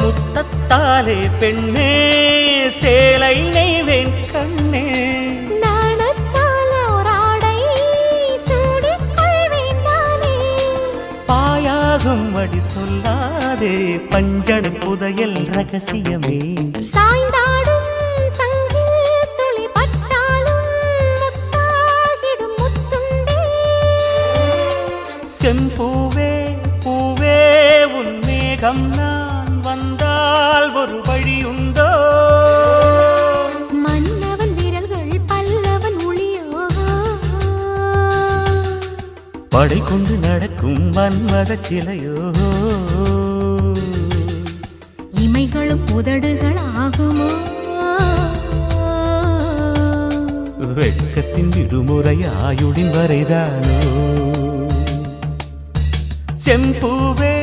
முத்தத்தாலே பெண்ணே சேலை நெய்வேன் கண்ணே பாயாகும் அடி சொல்லாதே பஞ்சண புதையல் ரகசியமே சாய்ந்தாடும் சங்கில் துளி பட்டாலும் முத்தாகிடும் முத்துண்டே செம்பூவே பூவே உன் மேகம் நான் வந்தால் ஒரு வழியுண்டோ மன்னவன் விரல்கள் பல்லவன் ஒளியோ படை கொண்டு நடக்கும் மன்மத சிலையோ இமைகளும் உதடுகள் ஆகுமோ வெட்கத்தின் விடுமுறை ஆயுடின் வரைதானோ செம்பூவே